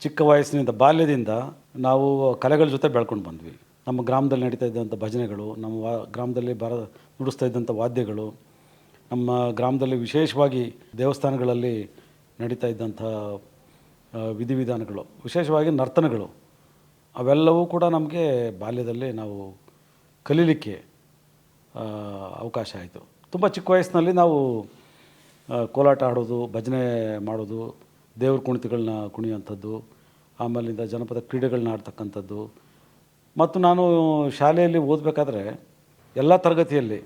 ಚಿಕ್ಕ ವಯಸ್ಸಿನಿಂದ ಬಾಲ್ಯದಿಂದ ನಾವು ಕಲೆಗಳ ಜೊತೆ ಬೆಳ್ಕೊಂಡು ಬಂದ್ವಿ. ನಮ್ಮ ಗ್ರಾಮದಲ್ಲಿ ನಡೀತಾ ಇದ್ದಂಥ ಭಜನೆಗಳು, ನಮ್ಮ ಗ್ರಾಮದಲ್ಲಿ ನುಡಿಸ್ತಾ ಇದ್ದಂಥ ವಾದ್ಯಗಳು, ನಮ್ಮ ಗ್ರಾಮದಲ್ಲಿ ವಿಶೇಷವಾಗಿ ದೇವಸ್ಥಾನಗಳಲ್ಲಿ ನಡೀತಾ ಇದ್ದಂಥ ವಿಧಿವಿಧಾನಗಳು, ವಿಶೇಷವಾಗಿ ನರ್ತನಗಳು, ಅವೆಲ್ಲವೂ ಕೂಡ ನಮಗೆ ಬಾಲ್ಯದಲ್ಲಿ ನಾವು ಕಲೀಲಿಕ್ಕೆ ಅವಕಾಶ ಆಯಿತು. ತುಂಬ ಚಿಕ್ಕ ವಯಸ್ಸಿನಲ್ಲಿ ನಾವು ಕೋಲಾಟ ಆಡೋದು, ಭಜನೆ ಮಾಡೋದು, ದೇವ್ರ ಕುಣಿತಗಳನ್ನ ಕುಣಿಯೋಂಥದ್ದು, ಆಮೇಲಿಂದ ಜನಪದ ಕ್ರೀಡೆಗಳನ್ನ ಆಡ್ತಕ್ಕಂಥದ್ದು. ಮತ್ತು ನಾನು ಶಾಲೆಯಲ್ಲಿ ಓದಬೇಕಾದ್ರೆ ಎಲ್ಲ ತರಗತಿಯಲ್ಲಿ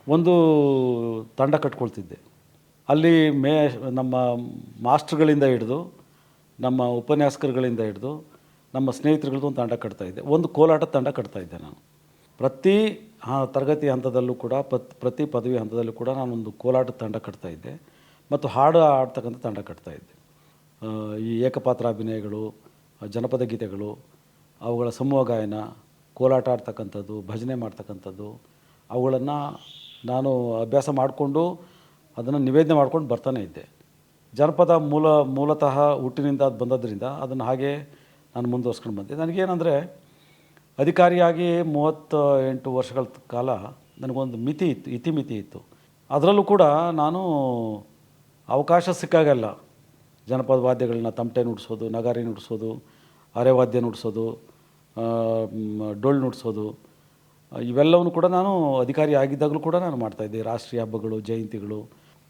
ಒಂದು ತಂಡ ಕಟ್ಕೊಳ್ತಿದ್ದೆ. ಅಲ್ಲಿ ನಮ್ಮ ಮಾಸ್ಟ್ರುಗಳಿಂದ ಹಿಡಿದು, ನಮ್ಮ ಉಪನ್ಯಾಸಕರುಗಳಿಂದ ಹಿಡಿದು, ನಮ್ಮ ಸ್ನೇಹಿತರುಗಳದ್ದು ಒಂದು ತಂಡ ಕಟ್ತಾಯಿದ್ದೆ. ಒಂದು ಕೋಲಾಟದ ತಂಡ ಕಟ್ತಾಯಿದ್ದೆ ನಾನು. ಪ್ರತಿ ತರಗತಿ ಹಂತದಲ್ಲೂ ಕೂಡ ಪ್ರತಿ ಪದವಿ ಹಂತದಲ್ಲೂ ಕೂಡ ನಾನೊಂದು ಕೋಲಾಟದ ತಂಡ ಕಟ್ತಾಯಿದ್ದೆ ಮತ್ತು ಹಾಡು ಆಡ್ತಕ್ಕಂಥ ತಂಡ ಕಟ್ತಾಯಿದ್ದೆ. ಈ ಏಕಪಾತ್ರ ಅಭಿನಯಗಳು, ಜನಪದ ಗೀತೆಗಳು, ಅವುಗಳ ಸಮೂಹ ಗಾಯನ, ಕೋಲಾಟ ಆಡ್ತಕ್ಕಂಥದ್ದು, ಭಜನೆ ಮಾಡ್ತಕ್ಕಂಥದ್ದು, ಅವುಗಳನ್ನು ನಾನು ಅಭ್ಯಾಸ ಮಾಡಿಕೊಂಡು ಅದನ್ನು ನಿವೇದನೆ ಮಾಡ್ಕೊಂಡು ಬರ್ತಾನೆ ಇದ್ದೆ. ಜನಪದ ಮೂಲತಃ ಹುಟ್ಟಿನಿಂದ ಅದು ಬಂದದ್ರಿಂದ ಅದನ್ನು ಹಾಗೆ ನಾನು ಮುಂದುವರ್ಸ್ಕೊಂಡು ಬಂದೆ. ನನಗೇನೆಂದರೆ, ಅಧಿಕಾರಿಯಾಗಿ 38 ವರ್ಷಗಳ ಕಾಲ ನನಗೊಂದು ಇತಿಮಿತಿ ಇತ್ತು. ಅದರಲ್ಲೂ ಕೂಡ ನಾನು ಅವಕಾಶ ಸಿಕ್ಕಾಗೆಲ್ಲ ಜನಪದ ವಾದ್ಯಗಳನ್ನ, ತಮಟೆ ನುಡಿಸೋದು, ನಗಾರಿ ನುಡಿಸೋದು, ಅರೆವಾದ್ಯ ನುಡಿಸೋದು, ಡೊಳ್ಳು ನುಡಿಸೋದು, ಇವೆಲ್ಲವನ್ನು ಕೂಡ ನಾನು ಅಧಿಕಾರಿ ಆಗಿದ್ದಾಗಲೂ ಕೂಡ ನಾನು ಮಾಡ್ತಾಯಿದ್ದೆ. ರಾಷ್ಟ್ರೀಯ ಹಬ್ಬಗಳು, ಜಯಂತಿಗಳು,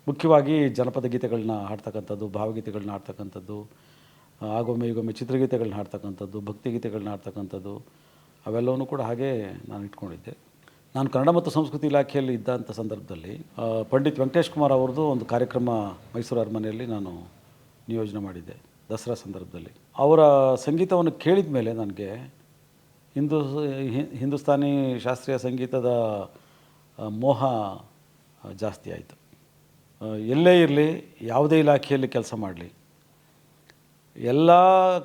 ಮುಖ್ಯವಾಗಿ ಜನಪದ ಗೀತೆಗಳನ್ನ ಹಾಡ್ತಕ್ಕಂಥದ್ದು, ಭಾವಗೀತೆಗಳನ್ನ ಹಾಡ್ತಕ್ಕಂಥದ್ದು, ಆಗೊಮ್ಮೆ ಈಗೊಮ್ಮೆ ಚಿತ್ರಗೀತೆಗಳನ್ನ ಹಾಡ್ತಕ್ಕಂಥದ್ದು, ಭಕ್ತಿಗೀತೆಗಳನ್ನ ಹಾಡ್ತಕ್ಕಂಥದ್ದು, ಅವೆಲ್ಲವೂ ಕೂಡ ಹಾಗೆ ನಾನು ಇಟ್ಕೊಂಡಿದ್ದೆ. ನಾನು ಕನ್ನಡ ಮತ್ತು ಸಂಸ್ಕೃತಿ ಇಲಾಖೆಯಲ್ಲಿ ಇದ್ದಂಥ ಸಂದರ್ಭದಲ್ಲಿ ಪಂಡಿತ್ ವೆಂಕಟೇಶ್ ಕುಮಾರ್ ಅವ್ರದ್ದು ಒಂದು ಕಾರ್ಯಕ್ರಮ ಮೈಸೂರು ಅರಮನೆಯಲ್ಲಿ ನಾನು ನಿಯೋಜನೆ ಮಾಡಿದ್ದೆ ದಸರಾ ಸಂದರ್ಭದಲ್ಲಿ. ಅವರ ಸಂಗೀತವನ್ನು ಕೇಳಿದ ಮೇಲೆ ನನಗೆ ಹಿಂದೂಸ್ತಾನಿ ಶಾಸ್ತ್ರೀಯ ಸಂಗೀತದ ಮೋಹ ಜಾಸ್ತಿ ಆಯಿತು. ಎಲ್ಲೇ ಇರಲಿ, ಯಾವುದೇ ಇಲಾಖೆಯಲ್ಲಿ ಕೆಲಸ ಮಾಡಲಿ, ಎಲ್ಲ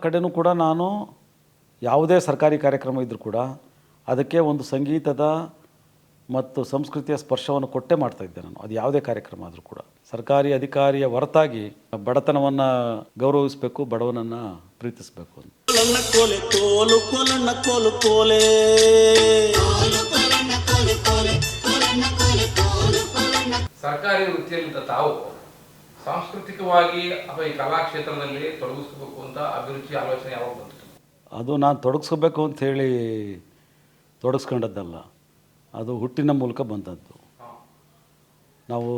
ಕಡೆನೂ ಕೂಡ ನಾನು ಯಾವುದೇ ಸರ್ಕಾರಿ ಕಾರ್ಯಕ್ರಮ ಇದ್ದರೂ ಕೂಡ ಅದಕ್ಕೆ ಒಂದು ಸಂಗೀತದ ಮತ್ತು ಸಂಸ್ಕೃತಿಯ ಸ್ಪರ್ಶವನ್ನು ಕೊಟ್ಟೇ ಮಾಡ್ತಾಯಿದ್ದೆ ನಾನು. ಅದು ಯಾವುದೇ ಕಾರ್ಯಕ್ರಮ ಆದರೂ ಕೂಡ ಸರ್ಕಾರಿ ಅಧಿಕಾರಿಯ ಹೊರತಾಗಿ ಬಡತನವನ್ನು ಗೌರವಿಸಬೇಕು, ಬಡವನನ್ನು ಪ್ರೀತಿಸಬೇಕು ಅಂತ. ಸರ್ಕಾರಿ ವೃತ್ತಿಯಲ್ಲಿ ತಾವು ಸಾಂಸ್ಕೃತಿಕವಾಗಿ ಅಥವಾ ಈ ಕಲಾಕ್ಷೇತ್ರದಲ್ಲಿ ತೊಡಗಿಸ್ಕೋಬೇಕು ಅಂತ ಅಭಿರುಚಿ ಆಲೋಚನೆ ಯಾವಾಗ ಬಂತು? ಅದು ನಾನು ತೊಡಗಿಸ್ಕೋಬೇಕು ಅಂಥೇಳಿ ತೊಡಗಿಸ್ಕೊಂಡದ್ದಲ್ಲ, ಅದು ಹುಟ್ಟಿನ ಮೂಲಕ ಬಂದದ್ದು. ನಾವು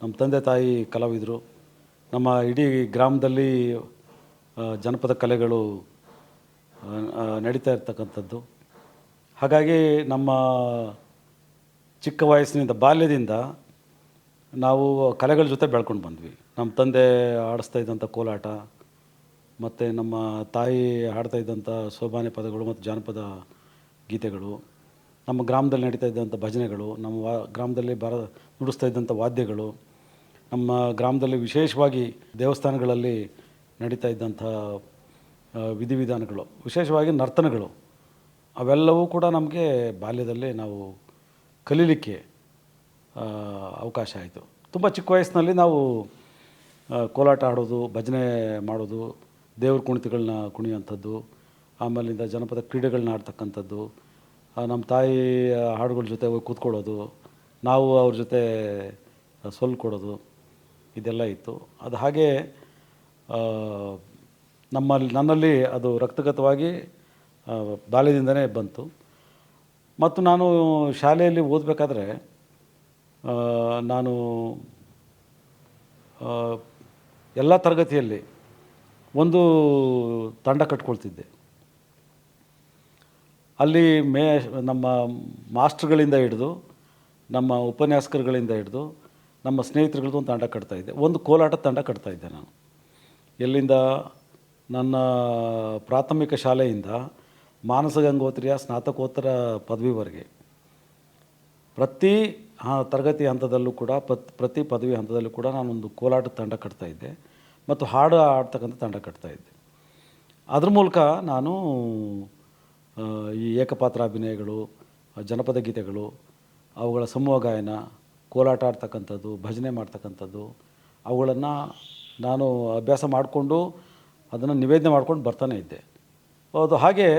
ನಮ್ಮ ತಂದೆ ತಾಯಿ ಕಲಾವಿದರು, ನಮ್ಮ ಇಡೀ ಗ್ರಾಮದಲ್ಲಿ ಜನಪದ ಕಲೆಗಳು ನಡೀತಾ ಇರ್ತಕ್ಕಂಥದ್ದು. ಹಾಗಾಗಿ ನಮ್ಮ ಚಿಕ್ಕ ವಯಸ್ಸಿನಿಂದ ಬಾಲ್ಯದಿಂದ ನಾವು ಕಲೆಗಳ ಜೊತೆ ಬೆಳ್ಕೊಂಡು ಬಂದ್ವಿ. ನಮ್ಮ ತಂದೆ ಆಡಿಸ್ತಾ ಇದ್ದಂಥ ಕೋಲಾಟ, ಮತ್ತು ನಮ್ಮ ತಾಯಿ ಹಾಡ್ತಾ ಇದ್ದಂಥ ಸೋಬಾನೆ ಪದಗಳು ಮತ್ತು ಜಾನಪದ ಗೀತೆಗಳು, ನಮ್ಮ ಗ್ರಾಮದಲ್ಲಿ ನಡೀತಾ ಇದ್ದಂಥ ಭಜನೆಗಳು, ನಮ್ಮ ಗ್ರಾಮದಲ್ಲಿ ನುಡಿಸ್ತಾ ಇದ್ದಂಥ ವಾದ್ಯಗಳು, ನಮ್ಮ ಗ್ರಾಮದಲ್ಲಿ ವಿಶೇಷವಾಗಿ ದೇವಸ್ಥಾನಗಳಲ್ಲಿ ನಡೀತಾ ಇದ್ದಂಥ ವಿಧಿವಿಧಾನಗಳು, ವಿಶೇಷವಾಗಿ ನರ್ತನಗಳು, ಅವೆಲ್ಲವೂ ಕೂಡ ನಮಗೆ ಬಾಲ್ಯದಲ್ಲಿ ನಾವು ಕಲೀಲಿಕ್ಕೆ ಅವಕಾಶ ಆಯಿತು. ತುಂಬ ಚಿಕ್ಕ ವಯಸ್ಸಿನಲ್ಲಿ ನಾವು ಕೋಲಾಟ ಆಡೋದು, ಭಜನೆ ಮಾಡೋದು, ದೇವ್ರ ಕುಣಿತಗಳನ್ನ ಕುಣಿಯೋಂಥದ್ದು, ಆಮೇಲಿಂದ ಜನಪದ ಕ್ರೀಡೆಗಳನ್ನ ಆಡ್ತಕ್ಕಂಥದ್ದು, ನಮ್ಮ ತಾಯಿ ಹಾಡುಗಳ ಜೊತೆ ಹೋಗಿ ಕೂತ್ಕೊಳ್ಳೋದು, ನಾವು ಅವ್ರ ಜೊತೆ ಕೊಡೋದು, ಇದೆಲ್ಲ ಇತ್ತು. ಅದು ಹಾಗೆ ನನ್ನಲ್ಲಿ ಅದು ರಕ್ತಗತವಾಗಿ ಬಾಲ್ಯದಿಂದನೇ ಬಂತು. ಮತ್ತು ನಾನು ಶಾಲೆಯಲ್ಲಿ ಓದಬೇಕಾದ್ರೆ ನಾನು ಎಲ್ಲ ತರಗತಿಯಲ್ಲಿ ಒಂದು ತಂಡ ಕಟ್ಕೊಳ್ತಿದ್ದೆ. ಅಲ್ಲಿ ನಮ್ಮ ಮಾಸ್ಟ್ರುಗಳಿಂದ ಹಿಡಿದು, ನಮ್ಮ ಉಪನ್ಯಾಸಕರುಗಳಿಂದ ಹಿಡಿದು, ನಮ್ಮ ಸ್ನೇಹಿತರುಗಳದ್ದು ಒಂದು ತಂಡ ಕಟ್ತಾಯಿದ್ದೆ. ಒಂದು ಕೋಲಾಟದ ತಂಡ ಕಟ್ತಾಯಿದ್ದೆ ನಾನು. ಎಲ್ಲಿಂದ ನನ್ನ ಪ್ರಾಥಮಿಕ ಶಾಲೆಯಿಂದ ಮಾನಸ ಗಂಗೋತ್ರಿಯ ಸ್ನಾತಕೋತ್ತರ ಪದವಿವರೆಗೆ ಪ್ರತಿ ತರಗತಿ ಹಂತದಲ್ಲೂ ಕೂಡ ಪ್ರತಿ ಪದವಿ ಹಂತದಲ್ಲೂ ಕೂಡ ನಾನೊಂದು ಕೋಲಾಟದ ತಂಡ ಕಟ್ತಾಯಿದ್ದೆ ಮತ್ತು ಹಾಡು ಆಡ್ತಕ್ಕಂಥ ತಂಡ ಕಟ್ತಾಯಿದ್ದೆ. ಅದ್ರ ಮೂಲಕ ನಾನು ಈ ಏಕಪಾತ್ರ ಅಭಿನಯಗಳು, ಜನಪದ ಗೀತೆಗಳು, ಅವುಗಳ ಸಮೂಹ ಗಾಯನ, ಕೋಲಾಟ ಆಡ್ತಕ್ಕಂಥದ್ದು, ಭಜನೆ ಮಾಡ್ತಕ್ಕಂಥದ್ದು, ಅವುಗಳನ್ನು ನಾನು ಅಭ್ಯಾಸ ಮಾಡಿಕೊಂಡು ಅದನ್ನು ನಿವೇದನೆ ಮಾಡ್ಕೊಂಡು ಬರ್ತಾನೆ ಇದ್ದೆ. ಅದು ಹಾಗೆ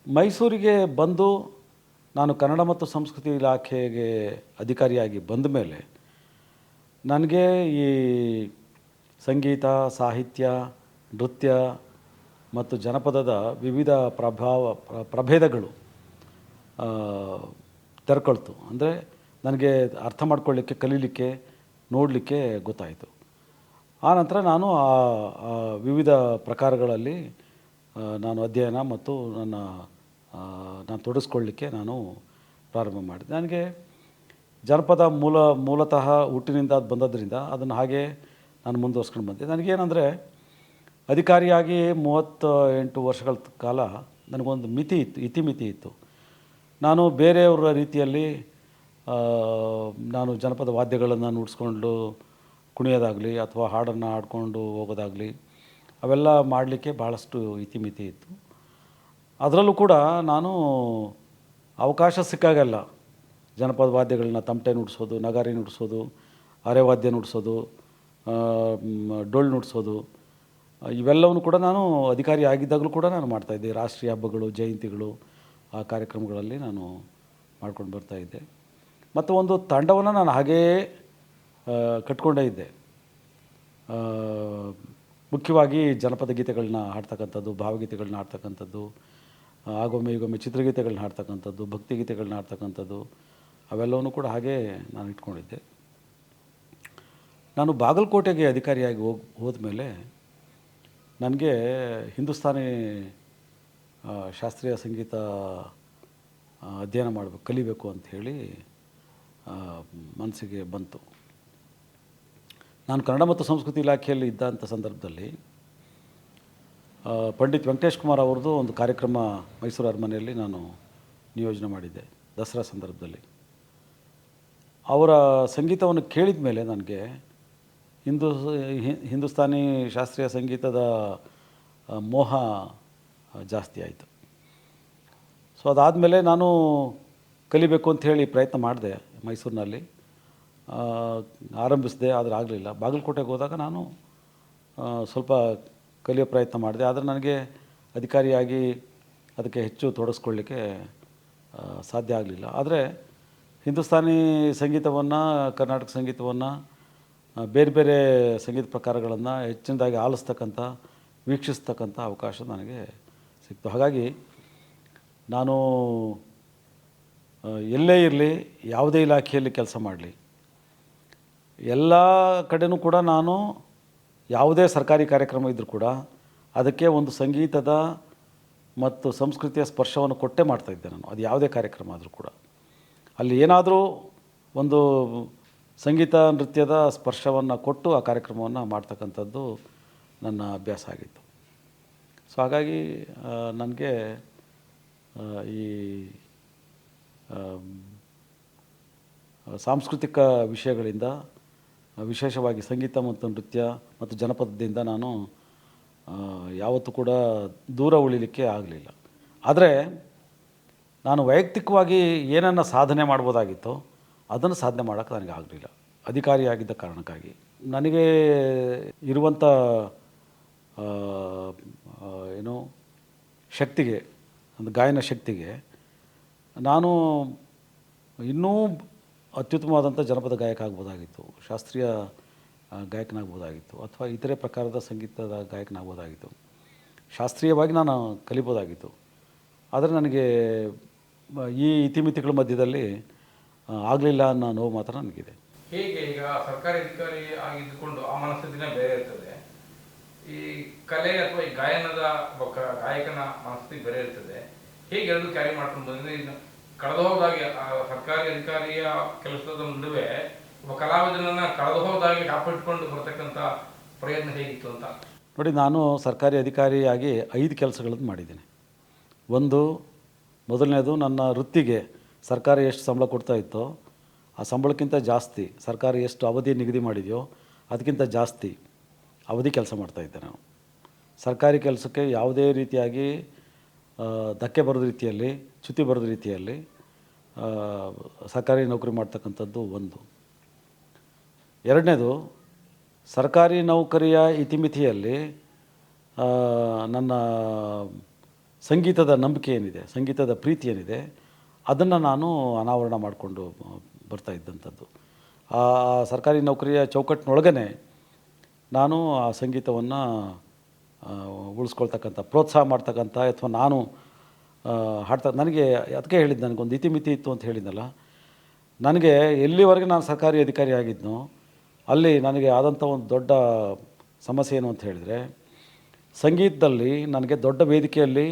ಮೈಸೂರಿಗೆ ಬಂದು ನಾನು ಕನ್ನಡ ಮತ್ತು ಸಂಸ್ಕೃತಿ ಇಲಾಖೆಗೆ ಅಧಿಕಾರಿಯಾಗಿ ಬಂದ ಮೇಲೆ ನನಗೆ ಈ ಸಂಗೀತ, ಸಾಹಿತ್ಯ, ನೃತ್ಯ ಮತ್ತು ಜನಪದದ ವಿವಿಧ ಪ್ರಭೇದಗಳು ತೆರ್ಕೊಳ್ತು. ಅಂದರೆ ನನಗೆ ಅರ್ಥ ಮಾಡ್ಕೊಳ್ಳಿಕ್ಕೆ, ಕಲೀಲಿಕ್ಕೆ, ನೋಡಲಿಕ್ಕೆ ಗೊತ್ತಾಯಿತು. ಆನಂತರ ನಾನು ಆ ವಿವಿಧ ಪ್ರಕಾರಗಳಲ್ಲಿ ನಾನು ಅಧ್ಯಯನ ಮತ್ತು ನಾನು ತೊಡಗಿಸ್ಕೊಳ್ಳಿಕ್ಕೆ ನಾನು ಪ್ರಾರಂಭ ಮಾಡಿದೆ. ನನಗೆ ಜನಪದ ಮೂಲತಃ ಹುಟ್ಟಿನಿಂದ ಅದು ಬಂದದ್ರಿಂದ ಅದನ್ನು ಹಾಗೆ ನಾನು ಮುಂದುವರ್ಸ್ಕೊಂಡು ಬಂದೆ. ನನಗೇನೆಂದರೆ ಅಧಿಕಾರಿಯಾಗಿ 38 ವರ್ಷಗಳ ಕಾಲ ನನಗೊಂದು ಇತಿಮಿತಿ ಇತ್ತು. ನಾನು ಬೇರೆಯವರ ರೀತಿಯಲ್ಲಿ ನಾನು ಜನಪದ ವಾದ್ಯಗಳನ್ನು ನುಡಿಸ್ಕೊಂಡು ಕುಣಿಯೋದಾಗಲಿ ಅಥವಾ ಹಾಡನ್ನು ಹಾಡ್ಕೊಂಡು ಹೋಗೋದಾಗಲಿ ಅವೆಲ್ಲ ಮಾಡಲಿಕ್ಕೆ ಭಾಳಷ್ಟು ಇತಿಮಿತಿ ಇತ್ತು. ಅದರಲ್ಲೂ ಕೂಡ ನಾನು ಅವಕಾಶ ಸಿಕ್ಕಾಗೆಲ್ಲ ಜನಪದ ವಾದ್ಯಗಳನ್ನ ತಮಟೆ ನುಡಿಸೋದು, ನಗಾರಿ ನುಡಿಸೋದು, ಅರೆವಾದ್ಯ ನುಡಿಸೋದು, ಡೊಳ್ಳು ನುಡಿಸೋದು, ಇವೆಲ್ಲವನ್ನು ಕೂಡ ನಾನು ಅಧಿಕಾರಿ ಆಗಿದ್ದಾಗಲೂ ಕೂಡ ನಾನು ಮಾಡ್ತಾಯಿದ್ದೆ. ರಾಷ್ಟ್ರೀಯ ಹಬ್ಬಗಳು, ಜಯಂತಿಗಳು, ಆ ಕಾರ್ಯಕ್ರಮಗಳಲ್ಲಿ ನಾನು ಮಾಡ್ಕೊಂಡು ಬರ್ತಾಯಿದ್ದೆ. ಮತ್ತು ಒಂದು ತಂಡವನ್ನು ನಾನು ಹಾಗೇ ಕಟ್ಕೊಂಡೇ ಇದ್ದೆ. ಮುಖ್ಯವಾಗಿ ಜನಪದ ಗೀತೆಗಳನ್ನ ಹಾಡ್ತಕ್ಕಂಥದ್ದು, ಭಾವಗೀತೆಗಳನ್ನ ಹಾಡ್ತಕ್ಕಂಥದ್ದು, ಆಗೊಮ್ಮೆ ಈಗೊಮ್ಮೆ ಚಿತ್ರಗೀತೆಗಳನ್ನ ಹಾಡ್ತಕ್ಕಂಥದ್ದು, ಭಕ್ತಿಗೀತೆಗಳನ್ನ ಹಾಡ್ತಕ್ಕಂಥದ್ದು, ಅವೆಲ್ಲವನ್ನೂ ಕೂಡ ಹಾಗೇ ನಾನು ಇಟ್ಕೊಂಡಿದ್ದೆ. ನಾನು ಬಾಗಲಕೋಟೆಗೆ ಅಧಿಕಾರಿಯಾಗಿ ಹೋದ್ಮೇಲೆ ನನಗೆ ಹಿಂದೂಸ್ತಾನಿ ಶಾಸ್ತ್ರೀಯ ಸಂಗೀತ ಅಧ್ಯಯನ ಮಾಡಬೇಕು, ಕಲಿಬೇಕು ಅಂಥೇಳಿ ಮನಸ್ಸಿಗೆ ಬಂತು. ನಾನು ಕನ್ನಡ ಮತ್ತು ಸಂಸ್ಕೃತಿ ಇಲಾಖೆಯಲ್ಲಿ ಇದ್ದಂಥ ಸಂದರ್ಭದಲ್ಲಿ ಪಂಡಿತ್ ವೆಂಕಟೇಶ್ ಕುಮಾರ್ ಅವ್ರದ್ದು ಒಂದು ಕಾರ್ಯಕ್ರಮ ಮೈಸೂರು ಅರಮನೆಯಲ್ಲಿ ನಾನು ನಿಯೋಜನೆ ಮಾಡಿದ್ದೆ ದಸರಾ ಸಂದರ್ಭದಲ್ಲಿ. ಅವರ ಸಂಗೀತವನ್ನು ಕೇಳಿದ ಮೇಲೆ ನನಗೆ ಹಿಂದೂಸ್ತಾನಿ ಶಾಸ್ತ್ರೀಯ ಸಂಗೀತದ ಮೋಹ ಜಾಸ್ತಿ ಆಯಿತು. ಸೊ ಅದಾದಮೇಲೆ ನಾನು ಕಲಿಬೇಕು ಅಂಥೇಳಿ ಪ್ರಯತ್ನ ಮಾಡಿದೆ. ಮೈಸೂರಿನಲ್ಲಿ ಆರಂಭಿಸಿದೆ, ಆದರೆ ಆಗಲಿಲ್ಲ. ಬಾಗಲಕೋಟೆಗೆ ಹೋದಾಗ ನಾನು ಸ್ವಲ್ಪ ಕಲಿಯೋ ಪ್ರಯತ್ನ ಮಾಡಿದೆ. ಆದರೆ ನನಗೆ ಅಧಿಕಾರಿಯಾಗಿ ಅದಕ್ಕೆ ಹೆಚ್ಚು ತೊಡಗಿಸ್ಕೊಳ್ಳಿಕ್ಕೆ ಸಾಧ್ಯ ಆಗಲಿಲ್ಲ. ಆದರೆ ಹಿಂದೂಸ್ತಾನಿ ಸಂಗೀತವನ್ನು, ಕರ್ನಾಟಕ ಸಂಗೀತವನ್ನು, ಬೇರೆ ಬೇರೆ ಸಂಗೀತ ಪ್ರಕಾರಗಳನ್ನು ಹೆಚ್ಚಿನದಾಗಿ ಆಲಿಸ್ತಕ್ಕಂಥ, ವೀಕ್ಷಿಸ್ತಕ್ಕಂಥ ಅವಕಾಶ ನನಗೆ ಸಿಕ್ತು. ಹಾಗಾಗಿ ನಾನು ಎಲ್ಲೇ ಇರಲಿ, ಯಾವುದೇ ಇಲಾಖೆಯಲ್ಲಿ ಕೆಲಸ ಮಾಡಲಿ, ಎಲ್ಲ ಕಡೆಯೂ ಕೂಡ ನಾನು ಯಾವುದೇ ಸರ್ಕಾರಿ ಕಾರ್ಯಕ್ರಮ ಇದ್ದರೂ ಕೂಡ ಅದಕ್ಕೆ ಒಂದು ಸಂಗೀತದ ಮತ್ತು ಸಂಸ್ಕೃತಿಯ ಸ್ಪರ್ಶವನ್ನು ಕೊಟ್ಟೇ ಮಾಡ್ತಾಯಿದ್ದೆ ನಾನು. ಅದು ಯಾವುದೇ ಕಾರ್ಯಕ್ರಮ ಆದರೂ ಕೂಡ ಅಲ್ಲಿ ಏನಾದರೂ ಒಂದು ಸಂಗೀತ, ನೃತ್ಯದ ಸ್ಪರ್ಶವನ್ನು ಕೊಟ್ಟು ಆ ಕಾರ್ಯಕ್ರಮವನ್ನು ಮಾಡ್ತಕ್ಕಂಥದ್ದು ನನ್ನ ಅಭ್ಯಾಸ ಆಗಿತ್ತು. ಸೊ ಹಾಗಾಗಿ ನನಗೆ ಈ ಸಾಂಸ್ಕೃತಿಕ ವಿಷಯಗಳಿಂದ, ವಿಶೇಷವಾಗಿ ಸಂಗೀತ ಮತ್ತು ನೃತ್ಯ ಮತ್ತು ಜನಪದದಿಂದ ನಾನು ಯಾವತ್ತೂ ಕೂಡ ದೂರ ಉಳಿಲಿಕ್ಕೆ ಆಗಲಿಲ್ಲ. ಆದರೆ ನಾನು ವೈಯಕ್ತಿಕವಾಗಿ ಏನನ್ನು ಸಾಧನೆ ಮಾಡ್ಬೋದಾಗಿತ್ತೋ ಅದನ್ನು ಸಾಧನೆ ಮಾಡೋಕ್ಕೆ ನನಗೆ ಆಗಲಿಲ್ಲ, ಅಧಿಕಾರಿಯಾಗಿದ್ದ ಕಾರಣಕ್ಕಾಗಿ. ನನಗೆ ಇರುವಂಥ ಏನು ಶಕ್ತಿಗೆ, ಒಂದು ಗಾಯನ ಶಕ್ತಿಗೆ ನಾನು ಇನ್ನೂ ಅತ್ಯುತ್ತಮವಾದಂಥ ಜನಪದ ಗಾಯಕ ಆಗ್ಬೋದಾಗಿತ್ತು, ಶಾಸ್ತ್ರೀಯ ಗಾಯಕನಾಗ್ಬೋದಾಗಿತ್ತು, ಅಥವಾ ಇತರೆ ಪ್ರಕಾರದ ಸಂಗೀತದ ಗಾಯಕನಾಗ್ಬೋದಾಗಿತ್ತು, ಶಾಸ್ತ್ರೀಯವಾಗಿ ನಾನು ಕಲಿಬೋದಾಗಿತ್ತು. ಆದರೆ ನನಗೆ ಈ ಇತಿಮಿತಿಗಳ ಮಧ್ಯದಲ್ಲಿ ಆಗಲಿಲ್ಲ ಅನ್ನೋ ನೋವು ಮಾತ್ರ ನನಗಿದೆ. ಹೇಗೆ ಈಗ ಸರ್ಕಾರಿ ಅಧಿಕಾರಿ ಆಗಿದ್ದುಕೊಂಡು ಆ ಮನಸ್ಥಿತಿನೇ ಬೇರೆ ಇರ್ತದೆ, ಈ ಕಲೆ ಅಥವಾ ಈ ಗಾಯನದ ಗಾಯಕನ ಮನಸ್ಥಿತಿ ಬೇರೆ ಇರ್ತದೆ. ಹೇಗೆ ಎರಡು ಕ್ಯಾರಿ ಮಾಡ್ಕೊಂಡು ಬಂದರೆ ಈಗ ಕಳೆದು ಹೋದಾಗೆ ಸರ್ಕಾರಿ ಅಧಿಕಾರಿಯ ಕೆಲಸದ ನಡುವೆ ಒಬ್ಬ ಕಲಾವಿದನನ್ನು ಕಳೆದು ಹೋದಾಗೆ ಕಾಪಾಡಿಕೊಂಡು ಬರ್ತಕ್ಕಂಥ ಪ್ರಯತ್ನ ಹೇಗಿತ್ತು ಅಂತ ನೋಡಿ. ನಾನು ಸರ್ಕಾರಿ ಅಧಿಕಾರಿಯಾಗಿ 5 ಕೆಲಸಗಳನ್ನು ಮಾಡಿದ್ದೀನಿ. ಒಂದು, ಮೊದಲನೇದು, ನನ್ನ ವೃತ್ತಿಗೆ ಸರ್ಕಾರ ಎಷ್ಟು ಸಂಬಳ ಕೊಡ್ತಾ ಇತ್ತೋ ಆ ಸಂಬಳಕ್ಕಿಂತ ಜಾಸ್ತಿ ಸರ್ಕಾರ ಎಷ್ಟು ಅವಧಿ ನಿಗದಿ ಮಾಡಿದೆಯೋ ಅದಕ್ಕಿಂತ ಜಾಸ್ತಿ ಅವಧಿ ಕೆಲಸ ಮಾಡ್ತಾಯಿದ್ದೆ ನಾನು. ಸರ್ಕಾರಿ ಕೆಲಸಕ್ಕೆ ಯಾವುದೇ ರೀತಿಯಾಗಿ ಧಕ್ಕೆ ಬರೋದ ರೀತಿಯಲ್ಲಿ, ಚ್ಯುತಿ ಬರೋದ ರೀತಿಯಲ್ಲಿ ಸರ್ಕಾರಿ ನೌಕರಿ ಮಾಡ್ತಕ್ಕಂಥದ್ದು ಒಂದು. ಎರಡನೇದು, ಸರ್ಕಾರಿ ನೌಕರಿಯ ಇತಿಮಿತಿಯಲ್ಲಿ ನನ್ನ ಸಂಗೀತದ ನಂಬಿಕೆ ಏನಿದೆ, ಸಂಗೀತದ ಪ್ರೀತಿ ಏನಿದೆ, ಅದನ್ನು ನಾನು ಅನಾವರಣ ಮಾಡಿಕೊಂಡು ಬರ್ತಾ ಇದ್ದಂಥದ್ದು. ಆ ಸರ್ಕಾರಿ ನೌಕರಿಯ ಚೌಕಟ್ಟಿನೊಳಗೇ ನಾನು ಆ ಸಂಗೀತವನ್ನು ಉಳಿಸ್ಕೊಳ್ತಕ್ಕಂಥ, ಪ್ರೋತ್ಸಾಹ ಮಾಡ್ತಕ್ಕಂಥ, ಅಥವಾ ನಾನು ನನಗೆ ಅದಕ್ಕೆ ಹೇಳಿದ್ದು, ನನಗೊಂದು ಇತಿಮಿತಿ ಇತ್ತು ಅಂತ ಹೇಳಿದ್ನಲ್ಲ, ನನಗೆ ಎಲ್ಲಿವರೆಗೆ ನಾನು ಸರ್ಕಾರಿ ಅಧಿಕಾರಿ ಆಗಿದ್ನೋ ಅಲ್ಲಿ ನನಗೆ ಆದಂಥ ಒಂದು ದೊಡ್ಡ ಸಮಸ್ಯೆ ಏನು ಅಂತ ಹೇಳಿದರೆ, ಸಂಗೀತದಲ್ಲಿ ನನಗೆ ದೊಡ್ಡ ವೇದಿಕೆಯಲ್ಲಿ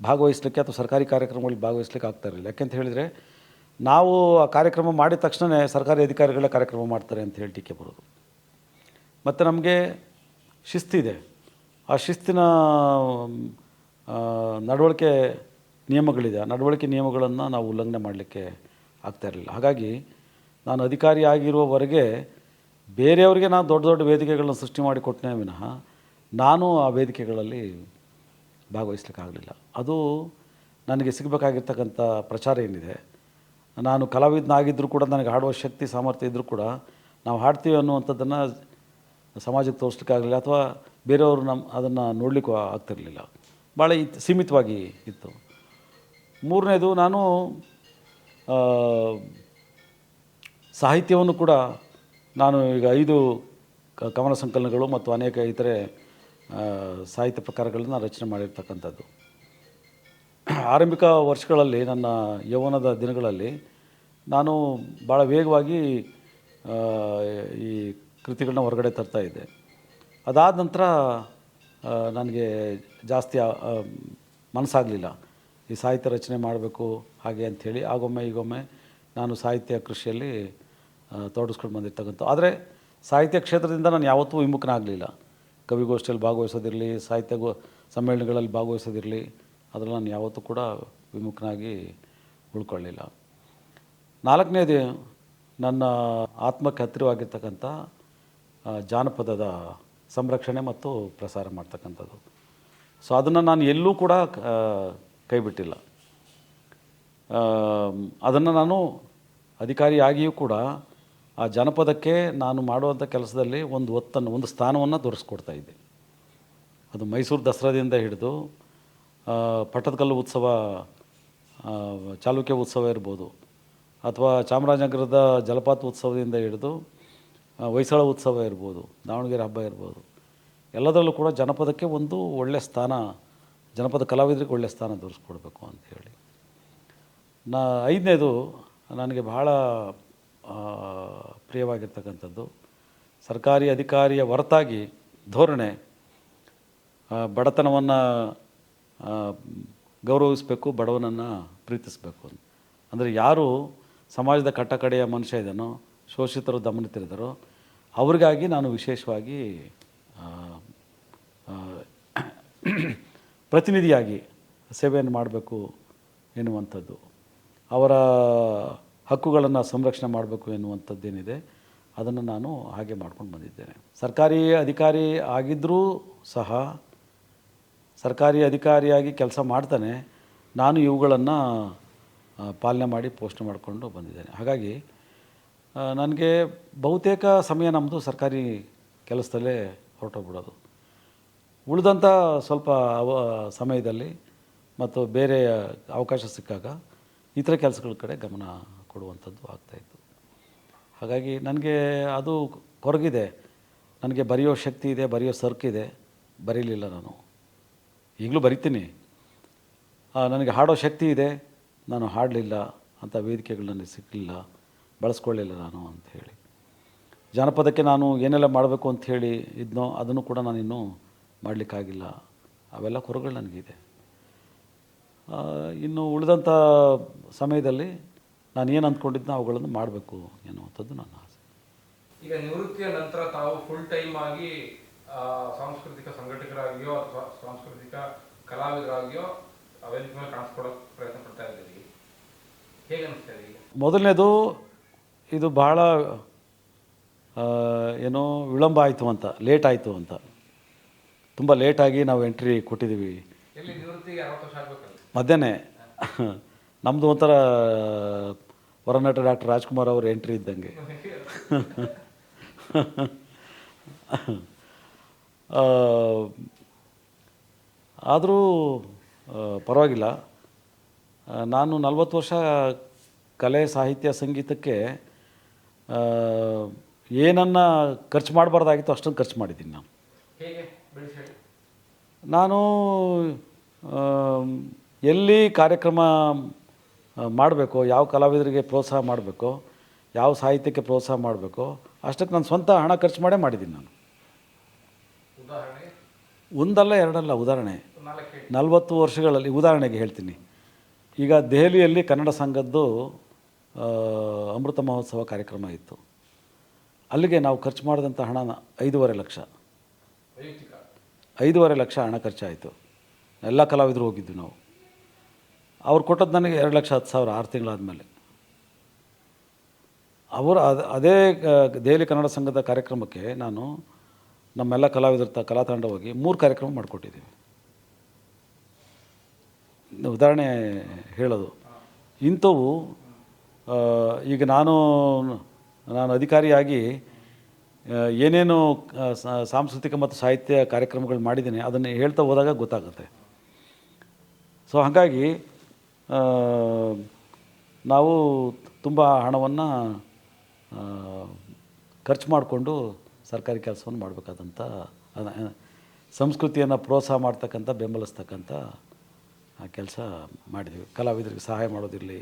ಭಾಗವಹಿಸಲಿಕ್ಕೆ ಅಥವಾ ಸರ್ಕಾರಿ ಕಾರ್ಯಕ್ರಮಗಳಲ್ಲಿ ಭಾಗವಹಿಸ್ಲಿಕ್ಕೆ ಆಗ್ತಾ ಇರಲಿಲ್ಲ. ಯಾಕೆಂತ ಹೇಳಿದರೆ, ನಾವು ಆ ಕಾರ್ಯಕ್ರಮ ಮಾಡಿದ ತಕ್ಷಣ ಸರ್ಕಾರಿ ಅಧಿಕಾರಿಗಳೇ ಕಾರ್ಯಕ್ರಮ ಮಾಡ್ತಾರೆ ಅಂತ ಹೇಳಿ ಟೀಕೆ ಬರೋದು. ಮತ್ತು ನಮಗೆ ಶಿಸ್ತಿದೆ, ಆ ಶಿಸ್ತಿನ ನಡವಳಿಕೆ ನಿಯಮಗಳಿದೆ, ಆ ನಡವಳಿಕೆ ನಿಯಮಗಳನ್ನು ನಾವು ಉಲ್ಲಂಘನೆ ಮಾಡಲಿಕ್ಕೆ ಆಗ್ತಾ ಇರಲಿಲ್ಲ. ಹಾಗಾಗಿ ನಾನು ಅಧಿಕಾರಿ ಆಗಿರುವವರೆಗೆ ಬೇರೆಯವರಿಗೆ ನಾನು ದೊಡ್ಡ ದೊಡ್ಡ ವೇದಿಕೆಗಳನ್ನ ಸೃಷ್ಟಿ ಮಾಡಿ ಕೊಟ್ಟನೇ ವಿನಃ ನಾನು ಆ ವೇದಿಕೆಗಳಲ್ಲಿ ಭಾಗವಹಿಸ್ಲಿಕ್ಕಾಗಲಿಲ್ಲ. ಅದು ನನಗೆ ಸಿಗಬೇಕಾಗಿರ್ತಕ್ಕಂಥ ಪ್ರಚಾರ ಏನಿದೆ, ನಾನು ಕಲಾವಿದನಾಗಿದ್ದರೂ ಕೂಡ ನನಗೆ ಹಾಡುವ ಶಕ್ತಿ ಸಾಮರ್ಥ್ಯ ಇದ್ದರೂ ಕೂಡ ನಾವು ಹಾಡ್ತೀವಿ ಅನ್ನುವಂಥದ್ದನ್ನು ಸಮಾಜಕ್ಕೆ ತೋರಿಸ್ಲಿಕ್ಕಾಗಲಿಲ್ಲ, ಅಥವಾ ಬೇರೆಯವರು ಅದನ್ನು ನೋಡಲಿಕ್ಕೂ ಆಗ್ತಿರಲಿಲ್ಲ, ಭಾಳ ಸೀಮಿತವಾಗಿ ಇತ್ತು. ಮೂರನೇದು, ನಾನು ಸಾಹಿತ್ಯವನ್ನು ಕೂಡ ನಾನು ಈಗ 5 ಕವನ ಸಂಕಲನಗಳು ಮತ್ತು ಅನೇಕ ಇತರೆ ಸಾಹಿತ್ಯ ಪ್ರಕಾರಗಳನ್ನು ರಚನೆ ಮಾಡಿರ್ತಕ್ಕಂಥದ್ದು. ಆರಂಭಿಕ ವರ್ಷಗಳಲ್ಲಿ, ನನ್ನ ಯೌವನದ ದಿನಗಳಲ್ಲಿ ನಾನು ಭಾಳ ವೇಗವಾಗಿ ಈ ಕೃತಿಗಳನ್ನ ಹೊರಗಡೆ ತರ್ತಾಯಿದ್ದೆ. ಅದಾದ ನಂತರ ನನಗೆ ಜಾಸ್ತಿ ಮನಸ್ಸಾಗಲಿಲ್ಲ ಈ ಸಾಹಿತ್ಯ ರಚನೆ ಮಾಡಬೇಕು ಹಾಗೆ ಅಂಥೇಳಿ. ಆಗೊಮ್ಮೆ ಈಗೊಮ್ಮೆ ನಾನು ಸಾಹಿತ್ಯ ಕೃಷಿಯಲ್ಲಿ ತೊಡಗಿಸ್ಕೊಂಡು ಬಂದಿರ್ತಕ್ಕಂಥ. ಆದರೆ ಸಾಹಿತ್ಯ ಕ್ಷೇತ್ರದಿಂದ ನಾನು ಯಾವತ್ತೂ ವಿಮುಖನಾಗಲಿಲ್ಲ. ಕವಿಗೋಷ್ಠಿಯಲ್ಲಿ ಭಾಗವಹಿಸೋದಿರಲಿ, ಸಾಹಿತ್ಯ ಸಮ್ಮೇಳನಗಳಲ್ಲಿ ಭಾಗವಹಿಸೋದಿರಲಿ, ಅದರಲ್ಲಿ ನಾನು ಯಾವತ್ತೂ ಕೂಡ ವಿಮುಖನಾಗಿ ಉಳ್ಕೊಳ್ಳಿಲ್ಲ. 4ನೇದು, ನನ್ನ ಆತ್ಮಕ್ಕೆ ಹತ್ತಿರವಾಗಿರ್ತಕ್ಕಂಥ ಜಾನಪದದ ಸಂರಕ್ಷಣೆ ಮತ್ತು ಪ್ರಸಾರ ಮಾಡ್ತಕ್ಕಂಥದ್ದು. ಸೊ ಅದನ್ನು ನಾನು ಎಲ್ಲೂ ಕೂಡ ಕೈ ಬಿಟ್ಟಿಲ್ಲ. ಅದನ್ನು ನಾನು ಅಧಿಕಾರಿಯಾಗಿಯೂ ಕೂಡ ಆ ಜನಪದಕ್ಕೆ ನಾನು ಮಾಡುವಂಥ ಕೆಲಸದಲ್ಲಿ ಒಂದು ಸ್ಥಾನವನ್ನು ದೊರಕಿಸ್ಕೊಡ್ತಾ ಇದ್ದೆ. ಅದು ಮೈಸೂರು ದಸರಾದಿಂದ ಹಿಡಿದು ಪಟ್ಟದಕಲ್ಲು ಉತ್ಸವ, ಚಾಲುಕ್ಯ ಉತ್ಸವ ಇರ್ಬೋದು, ಅಥವಾ ಚಾಮರಾಜನಗರದ ಜಲಪಾತ ಉತ್ಸವದಿಂದ ಹಿಡಿದು ಹೊಯ್ಸಳ ಉತ್ಸವ ಇರ್ಬೋದು, ದಾವಣಗೆರೆ ಹಬ್ಬ ಇರ್ಬೋದು, ಎಲ್ಲದರಲ್ಲೂ ಕೂಡ ಜನಪದಕ್ಕೆ ಒಂದು ಒಳ್ಳೆಯ ಸ್ಥಾನ, ಜನಪದ ಕಲಾವಿದರಿಗೆ ಒಳ್ಳೆಯ ಸ್ಥಾನ ದೊರಕಿಸ್ಕೊಡ್ಬೇಕು ಅಂಥೇಳಿ. 5ನೇದು, ನನಗೆ ಬಹಳ ಪ್ರಿಯವಾಗಿರ್ತಕ್ಕಂಥದ್ದು, ಸರ್ಕಾರಿ ಅಧಿಕಾರಿಯ ಹೊರತಾಗಿ ಧೋರಣೆ, ಬಡತನವನ್ನು ಗೌರವಿಸಬೇಕು, ಬಡವನನ್ನು ಪ್ರೀತಿಸಬೇಕು. ಅಂದರೆ ಯಾರು ಸಮಾಜದ ಕಟ್ಟಕಡೆಯ ಮನುಷ್ಯ ಇದ್ದಾನೋ, ಶೋಷಿತರು ದಮನಿತರಿದ್ದಾರೋ ಅವ್ರಿಗಾಗಿ ನಾನು ವಿಶೇಷವಾಗಿ ಪ್ರತಿನಿಧಿಯಾಗಿ ಸೇವೆಯನ್ನು ಮಾಡಬೇಕು ಎನ್ನುವಂಥದ್ದು, ಅವರ ಹಕ್ಕುಗಳನ್ನು ಸಂರಕ್ಷಣೆ ಮಾಡಬೇಕು ಎನ್ನುವಂಥದ್ದೇನಿದೆ ಅದನ್ನು ನಾನು ಹಾಗೆ ಮಾಡ್ಕೊಂಡು ಬಂದಿದ್ದೇನೆ. ಸರ್ಕಾರಿ ಅಧಿಕಾರಿ ಆಗಿದ್ದರೂ ಸಹ, ಸರ್ಕಾರಿ ಅಧಿಕಾರಿಯಾಗಿ ಕೆಲಸ ಮಾಡ್ತಾನೆ ನಾನು ಇವುಗಳನ್ನು ಪಾಲನೆ ಮಾಡಿ ಪೋಷಣೆ ಮಾಡಿಕೊಂಡು ಬಂದಿದ್ದೇನೆ. ಹಾಗಾಗಿ ನನಗೆ ಬಹುತೇಕ ಸಮಯ ನಮ್ಮದು ಸರ್ಕಾರಿ ಕೆಲಸದಲ್ಲೇ ಹೊರಟೋಗ್ಬಿಡೋದು. ಉಳಿದಂಥ ಸ್ವಲ್ಪ ಸಮಯದಲ್ಲಿ ಮತ್ತು ಬೇರೆ ಅವಕಾಶ ಸಿಕ್ಕಾಗ ಇತರ ಕೆಲಸಗಳ ಕಡೆ ಗಮನ ಕೊಡುವಂಥದ್ದು ಆಗ್ತಾಯಿತ್ತು. ಹಾಗಾಗಿ ನನಗೆ ಅದು ಕೊರಗಿದೆ. ನನಗೆ ಬರೆಯೋ ಶಕ್ತಿ ಇದೆ, ಬರೆಯೋ ಸರ್ಕಿದೆ, ಬರೀಲಿಲ್ಲ ನಾನು. ಈಗಲೂ ಬರಿತೀನಿ. ನನಗೆ ಹಾಡೋ ಶಕ್ತಿ ಇದೆ, ನಾನು ಹಾಡಲಿಲ್ಲ, ಅಂಥ ವೇದಿಕೆಗಳು ನನಗೆ ಸಿಕ್ಕಲಿಲ್ಲ, ಬಳಸ್ಕೊಳ್ಳಿಲ್ಲ ನಾನು ಅಂಥೇಳಿ. ಜಾನಪದಕ್ಕೆ ನಾನು ಏನೆಲ್ಲ ಮಾಡಬೇಕು ಅಂಥೇಳಿ ಇದನ್ನೋ ಅದನ್ನು ಕೂಡ ನಾನಿನ್ನೂ ಮಾಡಲಿಕ್ಕಾಗಿಲ್ಲ. ಅವೆಲ್ಲ ಕೊರಗಳು ನನಗಿದೆ. ಇನ್ನು ಉಳಿದಂಥ ಸಮಯದಲ್ಲಿ ನಾನು ಏನು ಅಂದ್ಕೊಂಡಿದ್ದೋ ಅವುಗಳನ್ನು ಮಾಡಬೇಕು ಎನ್ನುವಂಥದ್ದು ನನ್ನ ಆಸೆ. ಈಗ ನಿವೃತ್ತಿಯ ನಂತರ ತಾವು ಫುಲ್ ಟೈಮ್ ಆಗಿ ಸಾಂಸ್ಕೃತಿಕ ಸಂಘಟಕರಾಗಿಯೋ ಅಥವಾ ಸಾಂಸ್ಕೃತಿಕ ಕಲಾವಿದರಾಗಿಯೋ ವೇದಿಕೆ ಮೇಲೆ ಕಾಣಿಸ್ಕೊಳ್ಳೋಕೆ ಪ್ರಯತ್ನ ಪಡ್ತಾ ಇದ್ದೀರಿ. ಹೇಗೆ ಅನಿಸ್ತಾ ಇದೆ? ಮೊದಲನೇದು, ಇದು ಬಹಳ ಏನೋ ವಿಳಂಬ ಆಯಿತು ಅಂತ, ಲೇಟ್ ಆಯಿತು ಅಂತ. ತುಂಬ ಲೇಟಾಗಿ ನಾವು ಎಂಟ್ರಿ ಕೊಟ್ಟಿದ್ದೀವಿ. ಎಲ್ಲಿ ನಿವೃತ್ತಿಗೆ 60 ವರ್ಷ ಆಗಬೇಕಲ್ಲ, ಮಧ್ಯಾಹ್ನ. ನಮ್ಮದು ಒಂಥರ ಹೊರನಟ ಡಾಕ್ಟರ್ ರಾಜ್ಕುಮಾರ್ ಅವ್ರ ಎಂಟ್ರಿ ಇದ್ದಂಗೆ. ಆದರೂ ಪರವಾಗಿಲ್ಲ. ನಾನು 40 ವರ್ಷ ಕಲೆ, ಸಾಹಿತ್ಯ, ಸಂಗೀತಕ್ಕೆ ಏನನ್ನು ಖರ್ಚು ಮಾಡಬಾರ್ದಾಗಿತ್ತು ಅಷ್ಟೊಂದು ಖರ್ಚು ಮಾಡಿದ್ದೀನಿ ನಾನು. ಹೇಗೆ ಬೆಳೆಸಿ ಹೇಳಿ. ನಾನು ಎಲ್ಲಿ ಕಾರ್ಯಕ್ರಮ ಮಾಡಬೇಕೋ, ಯಾವ ಕಲಾವಿದರಿಗೆ ಪ್ರೋತ್ಸಾಹ ಮಾಡಬೇಕೋ, ಯಾವ ಸಾಹಿತ್ಯಕ್ಕೆ ಪ್ರೋತ್ಸಾಹ ಮಾಡಬೇಕೋ ಅಷ್ಟಕ್ಕೆ ನಾನು ಸ್ವಂತ ಹಣ ಖರ್ಚು ಮಾಡೇ ಮಾಡಿದ್ದೀನಿ ನಾನು. ಉದಾಹರಣೆಗೆ ಒಂದಲ್ಲ ಎರಡಲ್ಲ, ಉದಾಹರಣೆ 4 ಹೇಳಿ. 40 ವರ್ಷಗಳಲ್ಲಿ ಉದಾಹರಣೆಗೆ ಹೇಳ್ತೀನಿ. ಈಗ ದೆಹಲಿಯಲ್ಲಿ ಕನ್ನಡ ಸಂಘದ್ದು ಅಮೃತ ಮಹೋತ್ಸವ ಕಾರ್ಯಕ್ರಮ ಇತ್ತು. ಅಲ್ಲಿಗೆ ನಾವು ಖರ್ಚು ಮಾಡಿದಂಥ ಹಣ 5.5 ಲಕ್ಷ. ವೈಯಕ್ತಿಕ 5.5 ಲಕ್ಷ ಹಣ ಖರ್ಚಾಯಿತು. ಎಲ್ಲ ಕಲಾವಿದರು ಹೋಗಿದ್ವಿ ನಾವು. ಅವ್ರು ಕೊಟ್ಟದ್ದು ನನಗೆ 2,10,000 6 ತಿಂಗಳಾದಮೇಲೆ. ಅವರು ಅದೇ ದೆಹಲಿ ಕನ್ನಡ ಸಂಘದ ಕಾರ್ಯಕ್ರಮಕ್ಕೆ ನಾನು ನಮ್ಮೆಲ್ಲ ಕಲಾವಿದರ ಕಲಾ ತಂಡ ಹೋಗಿ 3 ಕಾರ್ಯಕ್ರಮ ಮಾಡಿಕೊಟ್ಟಿದ್ದೀವಿ. ಉದಾಹರಣೆ ಹೇಳೋದು. ಇಂಥವು ಈಗ ನಾನು ಅಧಿಕಾರಿಯಾಗಿ ಏನೇನು ಸಾಂಸ್ಕೃತಿಕ ಮತ್ತು ಸಾಹಿತ್ಯ ಕಾರ್ಯಕ್ರಮಗಳು ಮಾಡಿದ್ದೀನಿ ಅದನ್ನು ಹೇಳ್ತಾ ಹೋದಾಗ ಗೊತ್ತಾಗುತ್ತೆ. ಸೊ ಹಾಗಾಗಿ ನಾವು ತುಂಬ ಹಣವನ್ನು ಖರ್ಚು ಮಾಡಿಕೊಂಡು ಸರ್ಕಾರಿ ಕೆಲಸವನ್ನು ಮಾಡಬೇಕಾದಂಥ, ಸಂಸ್ಕೃತಿಯನ್ನು ಪ್ರೋತ್ಸಾಹ ಮಾಡ್ತಕ್ಕಂಥ, ಬೆಂಬಲಿಸ್ತಕ್ಕಂಥ ಕೆಲಸ ಮಾಡಿದ್ವಿ. ಕಲಾವಿದರಿಗೆ ಸಹಾಯ ಮಾಡೋದಿರಲಿ.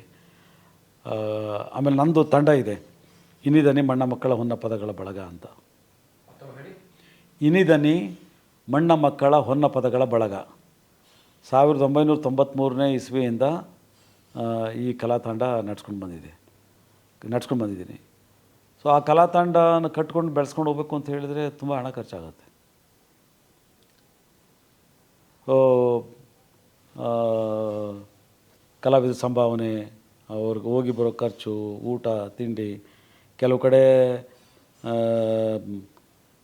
ಆಮೇಲೆ ನಂದು ತಂಡ ಇದೆ, ಇನಿದನಿ ಮಣ್ಣ ಮಕ್ಕಳ ಹೊನ್ನ ಪದಗಳ ಬಳಗ ಅಂತ. ಇನಿದನಿ ಮಣ್ಣ ಮಕ್ಕಳ ಹೊನ್ನ ಪದಗಳ ಬಳಗ 1993ನೇ ಇಸ್ವಿಯಿಂದ ಈ ಕಲಾ ತಂಡ ನಡ್ಸ್ಕೊಂಡು ಬಂದಿದ್ದೀನಿ. ಸೊ ಆ ಕಲಾ ತಂಡನ ಕಟ್ಕೊಂಡು ಬೆಳೆಸ್ಕೊಂಡು ಹೋಗ್ಬೇಕು ಅಂತ ಹೇಳಿದರೆ ತುಂಬ ಹಣ ಖರ್ಚಾಗುತ್ತೆ. ಕಲಾವಿದ ಸಂಭಾವನೆ, ಅವ್ರಿಗೆ ಹೋಗಿ ಬರೋ ಖರ್ಚು, ಊಟ ತಿಂಡಿ, ಕೆಲವು ಕಡೆ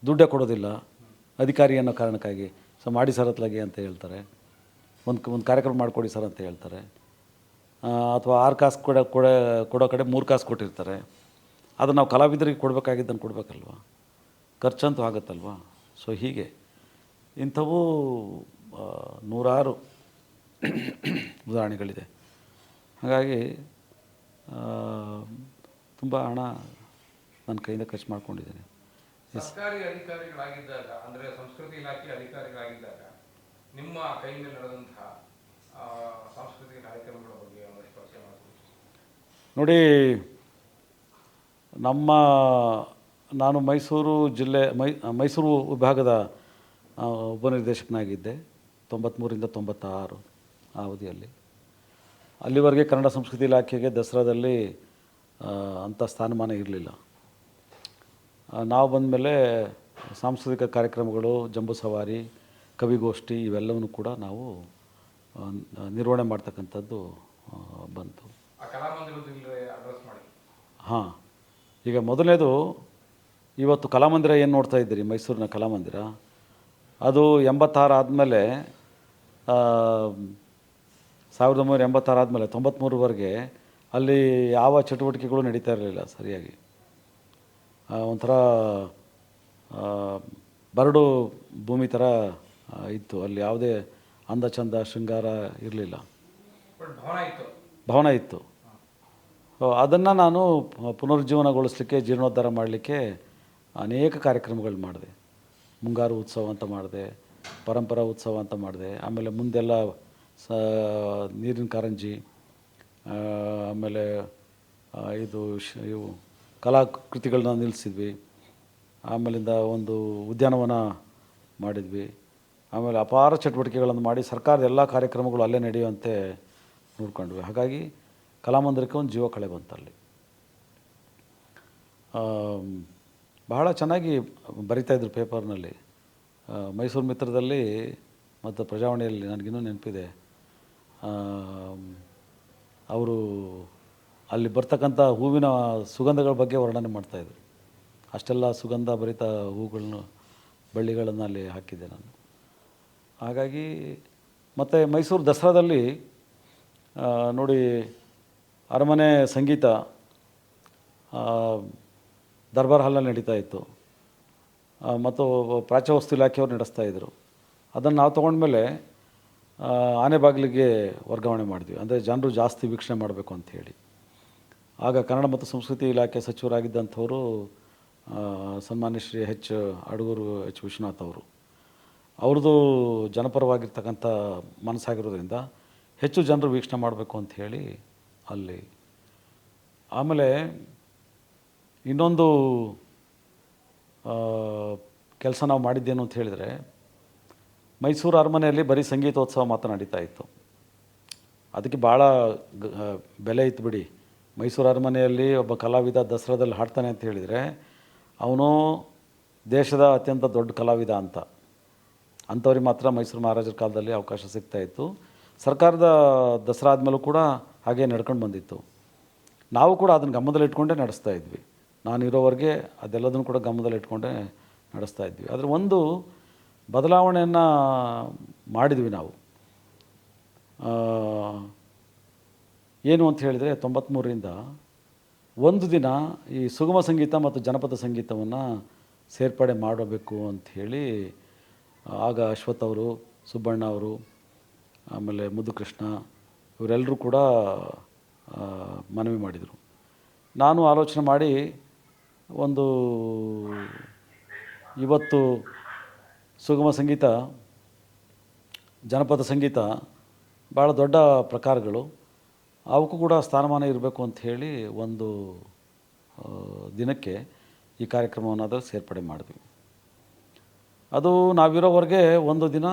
ದುಡ್ಡೇ ಕೊಡೋದಿಲ್ಲ ಅಧಿಕಾರಿ ಅನ್ನೋ ಕಾರಣಕ್ಕಾಗಿ. ಸೊ ಮಾಡಿ ಸರ್ ಅತ್ಲಾಗೆ ಅಂತ ಹೇಳ್ತಾರೆ, ಒಂದು ಕಾರ್ಯಕ್ರಮ ಮಾಡಿಕೊಡಿ ಸರ್ ಅಂತ ಹೇಳ್ತಾರೆ. ಅಥವಾ 6 ಕಾಸು ಕೊಡೋ ಕಡೆ 3 ಕಾಸು ಕೊಟ್ಟಿರ್ತಾರೆ. ಅದನ್ನು ನಾವು ಕಲಾವಿದರಿಗೆ ಕೊಡಬೇಕಾಗಿದ್ದನ್ನು ಕೊಡಬೇಕಲ್ವ, ಖರ್ಚಂತೂ ಆಗುತ್ತಲ್ವ. ಸೊ ಹೀಗೆ ಇಂಥವು ನೂರಾರು ಉದಾಹರಣೆಗಳಿದೆ. ಹಾಗಾಗಿ ತುಂಬ ಹಣ ನನ್ನ ಕೈಯಿಂದ ಖರ್ಚು ಮಾಡ್ಕೊಂಡಿದ್ದೇನೆ. ಸರ್ಕಾರಿ ಅಧಿಕಾರಿಗಳಾಗಿದ್ದಾಗ, ಅಂದರೆ ಸಂಸ್ಕೃತಿ ಇಲಾಖೆ ಅಧಿಕಾರಿಗಳಾಗಿದ್ದಾಗ ನಿಮ್ಮ ಕೈ ಮೇಲೆ ನಡೆದಂತಹ ಸಾಂಸ್ಕೃತಿಕ ಕಾರ್ಯಕ್ರಮಗಳ ಬಗ್ಗೆ ಒಂದಷ್ಟು ಪರಿಚಯ ಮಾಡ್ತೀವಿ. ನೋಡಿ, ನಾನು ಮೈಸೂರು ಜಿಲ್ಲೆ ಮೈಸೂರು ವಿಭಾಗದ ಉಪನಿರ್ದೇಶಕನಾಗಿದ್ದೆ 93ರಿಂದ 96 ಆ ಅವಧಿಯಲ್ಲಿ. ಅಲ್ಲಿವರೆಗೆ ಕನ್ನಡ ಸಂಸ್ಕೃತಿ ಇಲಾಖೆಗೆ ದಸರಾದಲ್ಲಿ ಅಂಥ ಸ್ಥಾನಮಾನ ಇರಲಿಲ್ಲ. ನಾವು ಬಂದಮೇಲೆ ಸಾಂಸ್ಕೃತಿಕ ಕಾರ್ಯಕ್ರಮಗಳು, ಜಂಬೂ ಸವಾರಿ, ಕವಿಗೋಷ್ಠಿ ಇವೆಲ್ಲವನ್ನೂ ಕೂಡ ನಾವು ನಿರ್ವಹಣೆ ಮಾಡ್ತಕ್ಕಂಥದ್ದು ಬಂತು. ಹಾಂ, ಈಗ ಮೊದಲನೇದು, ಇವತ್ತು ಕಲಾಮಂದಿರ ಏನು ನೋಡ್ತಾ ಇದ್ದೀರಿ, ಮೈಸೂರಿನ ಕಲಾಮಂದಿರ, ಅದು 86 ಆದಮೇಲೆ 1986 ಆದಮೇಲೆ 93ವರೆಗೆ ಅಲ್ಲಿ ಯಾವ ಚಟುವಟಿಕೆಗಳು ನಡೀತಾ ಇರಲಿಲ್ಲ ಸರಿಯಾಗಿ. ಒಂಥರ ಬರಡು ಭೂಮಿ ಥರ ಇತ್ತು. ಅಲ್ಲಿ ಯಾವುದೇ ಅಂದ ಚಂದ ಶೃಂಗಾರ ಇರಲಿಲ್ಲ, ಭವನ ಇತ್ತು. ಅದನ್ನು ನಾನು ಪುನರುಜ್ಜೀವನಗೊಳಿಸಲಿಕ್ಕೆ, ಜೀರ್ಣೋದ್ಧಾರ ಮಾಡಲಿಕ್ಕೆ ಅನೇಕ ಕಾರ್ಯಕ್ರಮಗಳು ಮಾಡಿದೆ. ಮುಂಗಾರು ಉತ್ಸವ ಅಂತ ಮಾಡಿದೆ, ಪರಂಪರಾ ಉತ್ಸವ ಅಂತ ಮಾಡಿದೆ. ಆಮೇಲೆ ಮುಂದೆಲ್ಲ ನೀರಿನ ಕಾರಂಜಿ, ಆಮೇಲೆ ಇವು ಕಲಾಕೃತಿಗಳನ್ನ ನಿಲ್ಲಿಸಿದ್ವಿ. ಆಮೇಲಿಂದ ಒಂದು ಉದ್ಯಾನವನ ಮಾಡಿದ್ವಿ. ಆಮೇಲೆ ಅಪಾರ ಚಟುವಟಿಕೆಗಳನ್ನು ಮಾಡಿ ಸರ್ಕಾರದ ಎಲ್ಲ ಕಾರ್ಯಕ್ರಮಗಳು ಅಲ್ಲೇ ನಡೆಯುವಂತೆ ನೋಡ್ಕೊಂಡ್ವಿ. ಹಾಗಾಗಿ ಕಲಾಮಂದಿರಕ್ಕೆ ಒಂದು ಜೀವ ಕಳೆ ಬಂತಲ್ಲಿ. ಬಹಳ ಚೆನ್ನಾಗಿ ಬರಿತಾಯಿದ್ರು ಪೇಪರ್ನಲ್ಲಿ. ಮೈಸೂರು ಮಿತ್ರದಲ್ಲಿ ಮತ್ತು ಪ್ರಜಾವಾಣಿಯಲ್ಲಿ ನನಗಿನ್ನೂ ನೆನಪಿದೆ, ಅವರು ಅಲ್ಲಿ ಬರ್ತಕ್ಕಂಥ ಹೂವಿನ ಸುಗಂಧಗಳ ಬಗ್ಗೆ ವರ್ಣನೆ ಮಾಡ್ತಾಯಿದ್ರು. ಅಷ್ಟೆಲ್ಲ ಸುಗಂಧ ಭರಿತ ಹೂಗಳನ್ನು, ಬಳ್ಳಿಗಳನ್ನು ಅಲ್ಲಿ ಹಾಕಿದ್ದೆ ನಾನು. ಹಾಗಾಗಿ ಮತ್ತು ಮೈಸೂರು ದಸರಾದಲ್ಲಿ ನೋಡಿ, ಅರಮನೆ ಸಂಗೀತ ದರ್ಬಾರ್ ಹಾಲ್ನಲ್ಲಿ ನಡೀತಾ ಇತ್ತು, ಮತ್ತು ಪ್ರಾಚ್ಯವಸ್ತು ಇಲಾಖೆಯವರು ನಡೆಸ್ತಾಯಿದ್ರು. ಅದನ್ನು ನಾವು ತೊಗೊಂಡ್ಮೇಲೆ ಆನೆಬಾಗಿಲಿಗೆ ವರ್ಗಾವಣೆ ಮಾಡಿದ್ವಿ. ಅಂದರೆ ಜನರು ಜಾಸ್ತಿ ವೀಕ್ಷಣೆ ಮಾಡಬೇಕು ಅಂಥೇಳಿ. ಆಗ ಕನ್ನಡ ಮತ್ತು ಸಂಸ್ಕೃತಿ ಇಲಾಖೆ ಸಚಿವರಾಗಿದ್ದಂಥವರು ಸನ್ಮಾನ್ಯ ಶ್ರೀ ಅಡಗೂರು ಎಚ್ ವಿಶ್ವನಾಥ್ ಅವರು. ಅವ್ರದ್ದು ಜನಪರವಾಗಿರ್ತಕ್ಕಂಥ ಮನಸ್ಸಾಗಿರೋದ್ರಿಂದ ಹೆಚ್ಚು ಜನರು ವೀಕ್ಷಣೆ ಮಾಡಬೇಕು ಅಂಥೇಳಿ ಅಲ್ಲಿ. ಆಮೇಲೆ ಇನ್ನೊಂದು ಕೆಲಸ ನಾವು ಮಾಡಿದ್ದೇನು ಅಂತ ಹೇಳಿದರೆ, ಮೈಸೂರು ಅರಮನೆಯಲ್ಲಿ ಬರೀ ಸಂಗೀತೋತ್ಸವ ಮಾತ್ರ ನಡೀತಾ ಇತ್ತು. ಅದಕ್ಕೆ ಭಾಳ ಬೆಲೆ ಇತ್ತು ಬಿಡಿ. ಮೈಸೂರು ಅರಮನೆಯಲ್ಲಿ ಒಬ್ಬ ಕಲಾವಿದ ದಸರಾದಲ್ಲಿ ಹಾಡ್ತಾನೆ ಅಂತ ಹೇಳಿದರೆ ಅವನು ದೇಶದ ಅತ್ಯಂತ ದೊಡ್ಡ ಕಲಾವಿದ ಅಂತ. ಅಂಥವ್ರಿಗೆ ಮಾತ್ರ ಮೈಸೂರು ಮಹಾರಾಜರ ಕಾಲದಲ್ಲಿ ಅವಕಾಶ ಸಿಗ್ತಾಯಿತ್ತು. ಸರ್ಕಾರದ ದಸರಾ ಆದಮೇಲೂ ಕೂಡ ಹಾಗೆ ನಡ್ಕೊಂಡು ಬಂದಿತ್ತು. ನಾವು ಕೂಡ ಅದನ್ನು ಗಮನದಲ್ಲಿಟ್ಕೊಂಡೇ ನಡೆಸ್ತಾ ಇದ್ವಿ. ನಾನಿರೋವರೆಗೆ ಅದೆಲ್ಲದನ್ನು ಕೂಡ ಗಮನದಲ್ಲಿಟ್ಕೊಂಡೇ ನಡೆಸ್ತಾ ಇದ್ವಿ. ಆದರೆ ಒಂದು ಬದಲಾವಣೆಯನ್ನು ಮಾಡಿದ್ವಿ ನಾವು. ಏನು ಅಂತ ಹೇಳಿದರೆ 93ರಿಂದ ಒಂದು ದಿನ ಈ ಸುಗಮ ಸಂಗೀತ ಮತ್ತು ಜನಪದ ಸಂಗೀತವನ್ನು ಸೇರ್ಪಡೆ ಮಾಡಬೇಕು ಅಂಥೇಳಿ ಆಗ ಅಶ್ವಥ್ ಅವರು, ಸುಬ್ಬಣ್ಣ ಅವರು, ಆಮೇಲೆ ಮುದ್ದುಕೃಷ್ಣ ಇವರೆಲ್ಲರೂ ಕೂಡ ಮನವಿ ಮಾಡಿದರು. ನಾನು ಆಲೋಚನೆ ಮಾಡಿ ಒಂದು ಇವತ್ತು ಸುಗಮ ಸಂಗೀತ, ಜನಪದ ಸಂಗೀತ ಭಾಳ ದೊಡ್ಡ ಪ್ರಕಾರಗಳು, ಅವಕ್ಕೂ ಕೂಡ ಸ್ಥಾನಮಾನ ಇರಬೇಕು ಅಂಥೇಳಿ ಒಂದು ದಿನಕ್ಕೆ ಈ ಕಾರ್ಯಕ್ರಮವನ್ನು ಅದರಲ್ಲಿ ಸೇರ್ಪಡೆ ಮಾಡಿದ್ವಿ. ಅದು ನಾವಿರೋವರೆಗೆ ಒಂದು ದಿನ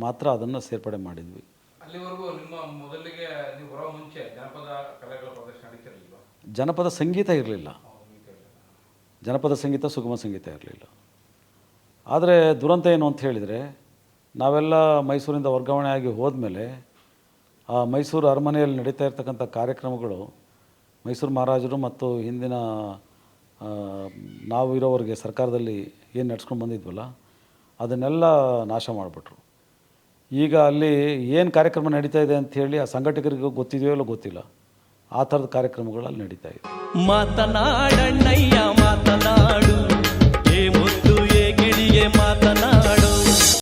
ಮಾತ್ರ ಅದನ್ನು ಸೇರ್ಪಡೆ ಮಾಡಿದ್ವಿ. ಅಲ್ಲಿವರೆಗೂ ನಿಮ್ಮ ಮೊದಲಿಗೆ ನೀವು ಬರೋ ಮುಂಚೆ ಜನಪದ ಕಲೆಗಳ ಪ್ರದರ್ಶನ ನಡೀತಿರಲಿಲ್ಲ? ಜನಪದ ಸಂಗೀತ ಇರಲಿಲ್ಲ. ಜನಪದ ಸಂಗೀತ, ಸುಗಮ ಸಂಗೀತ ಇರಲಿಲ್ಲ. ಆದರೆ ದುರಂತ ಏನು ಅಂತ ಹೇಳಿದರೆ, ನಾವೆಲ್ಲ ಮೈಸೂರಿಂದ ವರ್ಗಾವಣೆ ಆಗಿ ಹೋದ್ಮೇಲೆ ಆ ಮೈಸೂರು ಅರಮನೆಯಲ್ಲಿ ನಡೀತಾ ಇರ್ತಕ್ಕಂಥ ಕಾರ್ಯಕ್ರಮಗಳು ಮೈಸೂರು ಮಹಾರಾಜರು ಮತ್ತು ಹಿಂದಿನ ನಾವು ಇರೋವರೆಗೆ ಸರ್ಕಾರದಲ್ಲಿ ಏನು ನಡ್ಸ್ಕೊಂಡು ಬಂದಿದ್ವಲ್ಲ ಅದನ್ನೆಲ್ಲ ನಾಶ ಮಾಡಿಬಿಟ್ರು. ಈಗ ಅಲ್ಲಿ ಏನು ಕಾರ್ಯಕ್ರಮ ನಡೀತಾ ಇದೆ ಅಂಥೇಳಿ ಆ ಸಂಘಟಕರಿಗೂ ಗೊತ್ತಿದೆಯೋ ಇಲ್ಲ ಗೊತ್ತಿಲ್ಲ, ಆ ಥರದ ಕಾರ್ಯಕ್ರಮಗಳು ಅಲ್ಲಿ ನಡೀತಾ ಇದೆ. ಮಾತನಾಡಣ್ಣಯ್ಯ ಮಾತನಾಡು, ಏ ಮುದ್ದು ಏ ಗಿಳಿಯೇ ಮಾತನಾಡು.